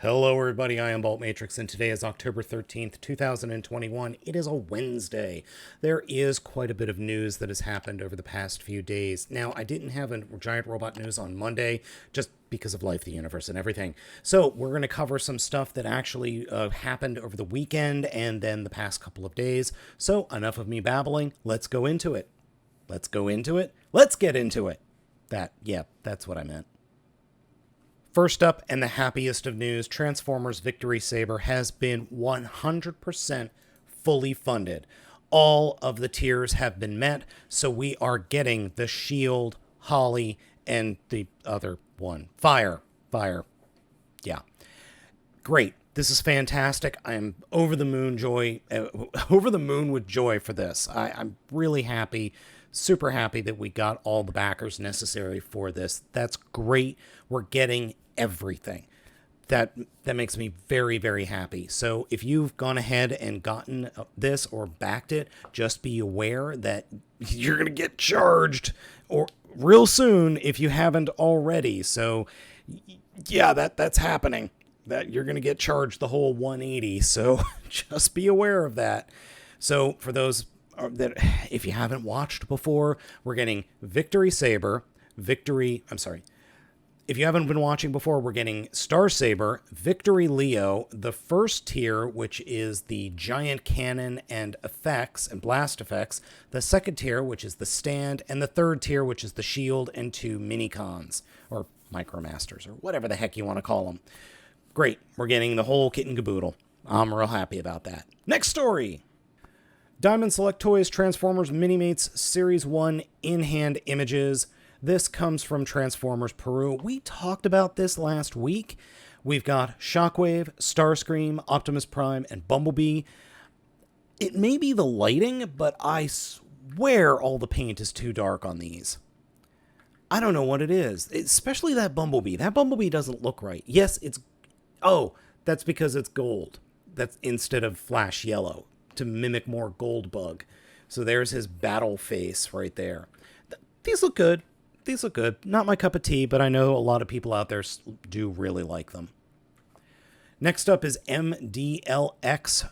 Hello everybody, I am Baltmatrix, and today is October 13th, 2021. It is a Wednesday. There is quite a bit of news that has happened over the past few days. Now, I didn't have a giant robot news on Monday, just because of life, the universe, and everything. So we're going to cover some stuff that actually happened over the weekend and then the past couple of days. So enough of me babbling, let's go into it. Let's go into it. Let's get into it. That's what I meant. First up, and the happiest of news, Transformers Victory Saber has been 100% fully funded. All of the tiers have been met, so we are getting the Shield, Holly, and the other one, Fire. Yeah. Great. This is fantastic. I am over the moon with joy for this. I'm really happy, super happy that we got all the backers necessary for this. That's great. We're getting everything. That makes me very, very happy. So if you've gone ahead and gotten this or backed it, just be aware that you're going to get charged or real soon if you haven't already. So yeah, that's happening. That you're going to get charged the whole 180. So just be aware of that. So for those that if you haven't watched before, we're getting Victory Saber, If you haven't been watching before, we're getting Star Saber, Victory Leo, the first tier, which is the giant cannon and effects and blast effects, the second tier, which is the stand, and the third tier, which is the shield and two mini-cons, or micromasters, or whatever the heck you want to call them. Great, we're getting the whole kit and caboodle. I'm real happy about that. Next story! Diamond Select Toys Transformers Minimates Series 1 in-hand images. This comes from Transformers Peru. We talked about this last week. We've got Shockwave, Starscream, Optimus Prime, and Bumblebee. It may be the lighting, but I swear all the paint is too dark on these. I don't know what it is, especially that Bumblebee. That Bumblebee doesn't look right. Yes, it's... Oh, that's because it's gold. That's instead of flash yellow, to mimic more Goldbug. So there's his battle face right there. These look good. These look good. Not my cup of tea, but I know a lot of people out there do really like them. Next up is Mdlx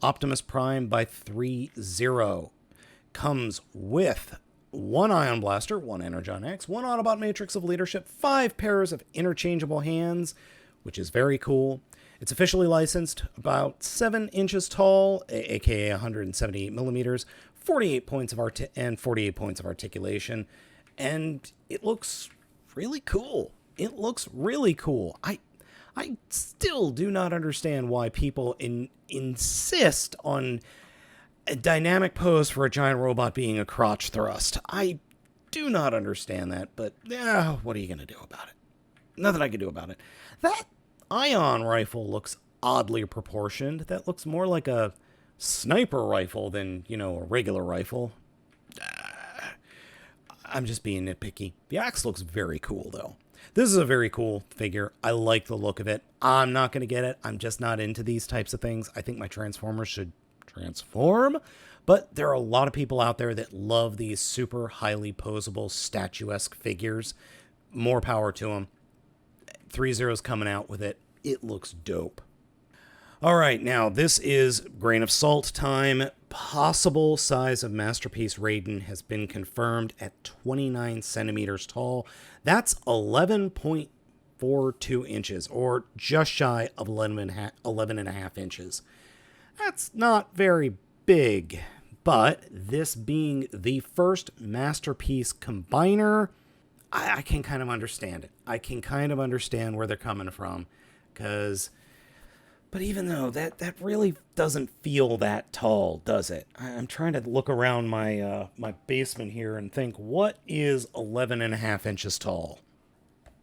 Optimus Prime by 3-0. Comes with one Ion Blaster, one Energon X, one Autobot Matrix of Leadership, 5 pairs of interchangeable hands, which is very cool. It's officially licensed, about 7 inches tall, aka 178 millimeters, 48 points of 48 points of articulation. And it looks really cool. It looks really cool. I still do not understand why people insist on a dynamic pose for a giant robot being a crotch thrust. I do not understand that, but what are you going to do about it? Nothing I can do about it. That ion rifle looks oddly proportioned. That looks more like a sniper rifle than, a regular rifle. I'm just being nitpicky. The axe looks very cool, though. This is a very cool figure. I like the look of it. I'm not going to get it. I'm just not into these types of things. I think my Transformers should transform. But there are a lot of people out there that love these super highly posable, statuesque figures. More power to them. 3-0's coming out with it. It looks dope. All right, now this is grain of salt time. Possible size of Masterpiece Raiden has been confirmed at 29 centimeters tall. That's 11.42 inches, or just shy of 11.5 inches. That's not very big, but this being the first Masterpiece combiner, I can kind of understand it. I can kind of understand where they're coming from, but even though that really doesn't feel that tall, does it? I'm trying to look around my my basement here and think, what is 11.5 inches tall?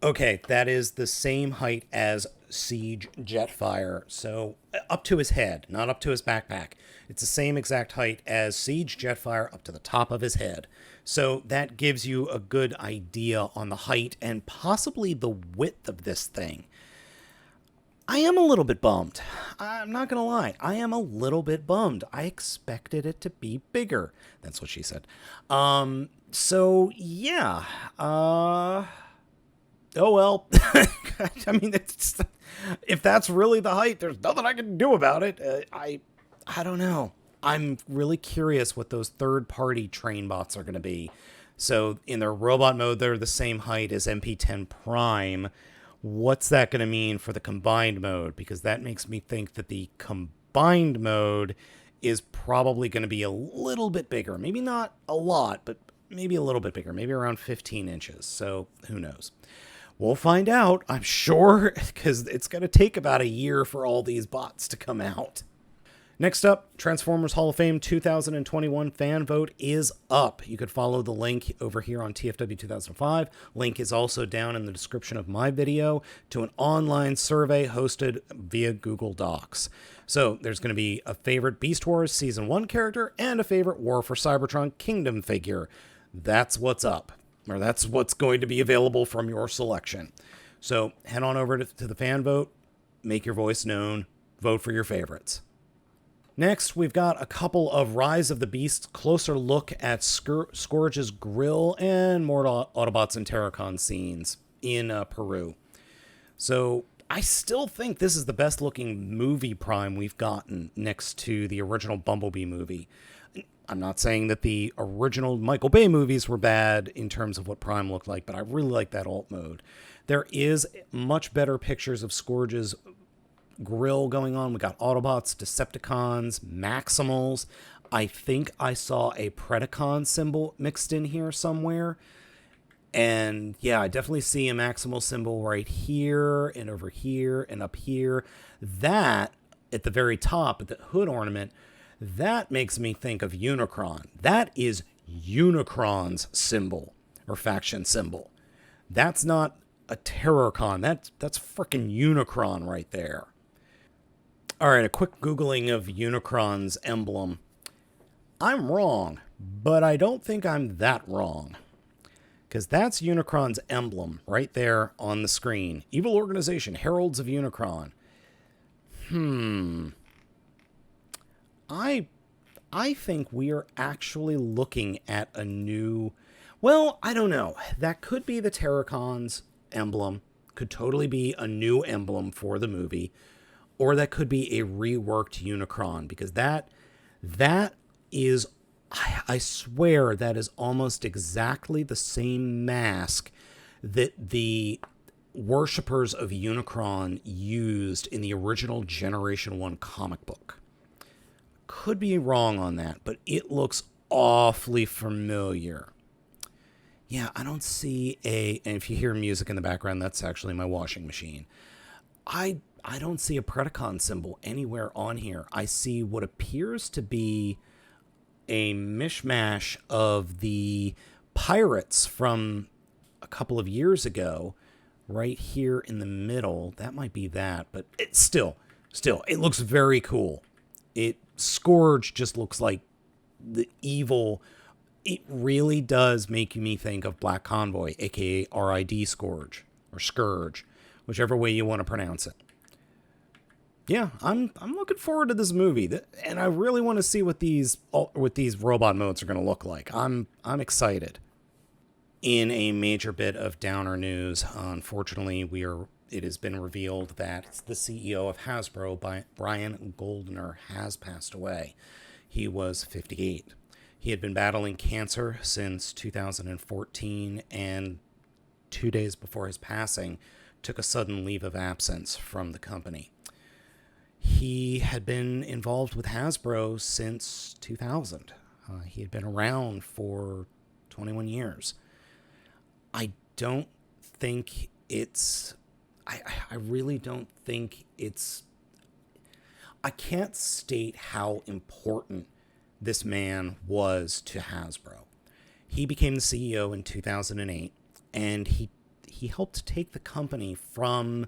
Okay, that is the same height as Siege Jetfire, so up to his head, not up to his backpack. It's the same exact height as Siege Jetfire up to the top of his head. So that gives you a good idea on the height and possibly the width of this thing. I am a little bit bummed. I'm not going to lie. I am a little bit bummed. I expected it to be bigger. That's what she said. So, yeah. Oh, well. I mean, if that's really the height, there's nothing I can do about it. I don't know. I'm really curious what those third-party train bots are going to be. So in their robot mode, they're the same height as MP10 Prime. What's that going to mean for the combined mode? Because that makes me think that the combined mode is probably going to be a little bit bigger. Maybe not a lot, but maybe a little bit bigger. Maybe around 15 inches. So who knows? We'll find out, I'm sure, because it's going to take about a year for all these bots to come out. Next up, Transformers Hall of Fame 2021 fan vote is up. You could follow the link over here on TFW 2005. Link is also down in the description of my video to an online survey hosted via Google Docs. So there's going to be a favorite Beast Wars Season 1 character and a favorite War for Cybertron Kingdom figure. That's what's up, or that's what's going to be available from your selection. So head on over to the fan vote, make your voice known, vote for your favorites. Next, we've got a couple of Rise of the Beasts closer look at Scourge's grill and more Autobots and Terracon scenes in Peru. So I still think this is the best looking movie Prime we've gotten next to the original Bumblebee movie. I'm not saying that the original Michael Bay movies were bad in terms of what Prime looked like, but I really like that alt mode. There is much better pictures of Scourge's grill going on. We got Autobots, Decepticons, Maximals. I think I saw a Predacon symbol mixed in here somewhere. And yeah, I definitely see a Maximal symbol right here and over here and up here. That, at the very top, at the hood ornament, that makes me think of Unicron. That is Unicron's symbol, or faction symbol. That's not a Terrorcon. That's frickin' Unicron right there. All right, a quick Googling of Unicron's emblem. I'm wrong, but I don't think I'm that wrong. Because that's Unicron's emblem right there on the screen. Evil Organization, Heralds of Unicron. I think we are actually looking at a new... Well, I don't know. That could be the Terracon's emblem. Could totally be a new emblem for the movie. Or that could be a reworked Unicron, because that is, I swear, that is almost exactly the same mask that the worshippers of Unicron used in the original Generation 1 comic book. Could be wrong on that, but it looks awfully familiar. Yeah, I don't see and if you hear music in the background, that's actually my washing machine. I don't see a Predacon symbol anywhere on here. I see what appears to be a mishmash of the pirates from a couple of years ago, right here in the middle. That might be that, but it's still, it looks very cool. Scourge just looks like the evil. It really does make me think of Black Convoy, aka RID Scourge, or Scourge, whichever way you want to pronounce it. Yeah, I'm looking forward to this movie, and I really want to see what these robot modes are going to look like. I'm excited. In a major bit of downer news, unfortunately, it has been revealed that the CEO of Hasbro, Brian Goldner, has passed away. He was 58. He had been battling cancer since 2014, and 2 days before his passing, took a sudden leave of absence from the company. He had been involved with Hasbro since 2000. He had been around for 21 years. I don't think it's... I really don't think it's... I can't state how important this man was to Hasbro. He became the CEO in 2008, and he helped take the company from...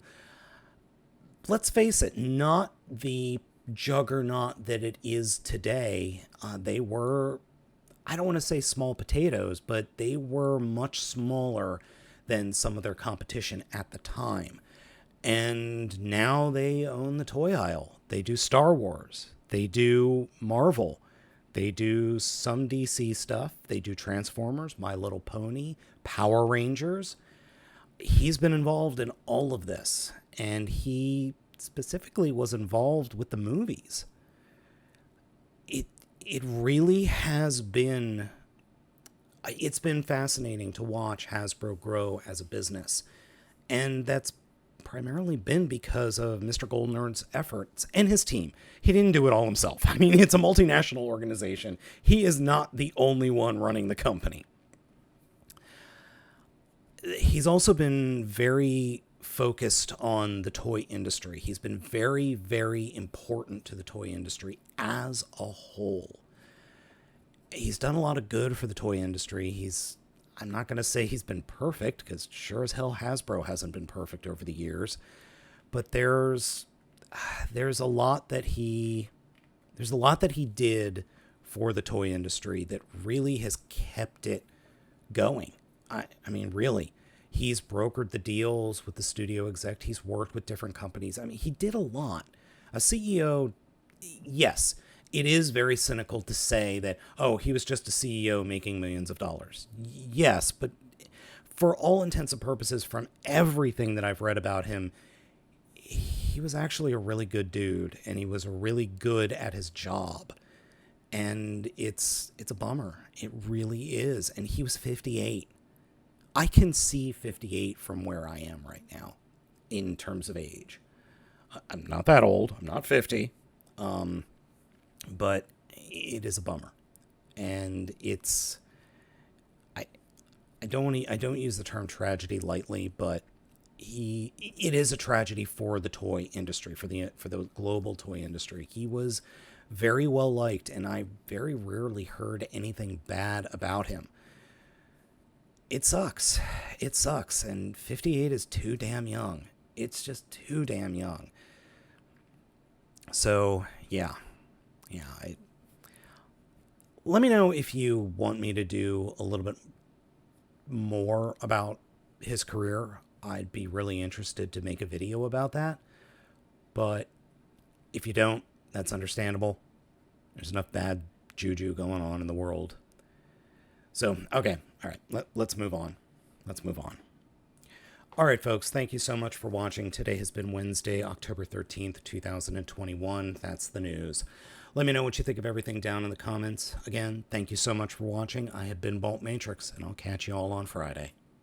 Let's face it, not the juggernaut that it is today. They were, I don't want to say small potatoes, but they were much smaller than some of their competition at the time. And now they own the toy aisle. They do Star Wars. They do Marvel. They do some DC stuff. They do Transformers, My Little Pony, Power Rangers. he's been involved in all of this, and he specifically was involved with the movies. It really has been, it's been fascinating to watch Hasbro grow as a business. And that's primarily been because of Mr. Goldnerd's efforts and his team. He didn't do it all himself. I mean, it's a multinational organization. He is not the only one running the company. He's also been very focused on the toy industry. He's been very, very important to the toy industry as a whole. He's done a lot of good for the toy industry. I'm not going to say he's been perfect, because sure as hell Hasbro hasn't been perfect over the years. But there's a lot that he did for the toy industry that really has kept it going. I mean, really. He's brokered the deals with the studio exec. He's worked with different companies. I mean, he did a lot. A CEO, yes, it is very cynical to say that, oh, he was just a CEO making millions of dollars. Yes, but for all intents and purposes, from everything that I've read about him, he was actually a really good dude, and he was really good at his job. And it's a bummer. It really is. And he was 58. I can see 58 from where I am right now in terms of age. I'm not that old. I'm not 50. But it is a bummer. And I don't use the term tragedy lightly, but it is a tragedy for the toy industry, for the global toy industry. He was very well liked, and I very rarely heard anything bad about him. It sucks. It sucks. And 58 is too damn young. It's just too damn young. So, yeah. Let me know if you want me to do a little bit more about his career. I'd be really interested to make a video about that. But if you don't, that's understandable. There's enough bad juju going on in the world. So, okay. All right. Let's move on. All right, folks. Thank you so much for watching. Today has been Wednesday, October 13th, 2021. That's the news. Let me know what you think of everything down in the comments. Again, thank you so much for watching. I have been Baltmatrix, and I'll catch you all on Friday.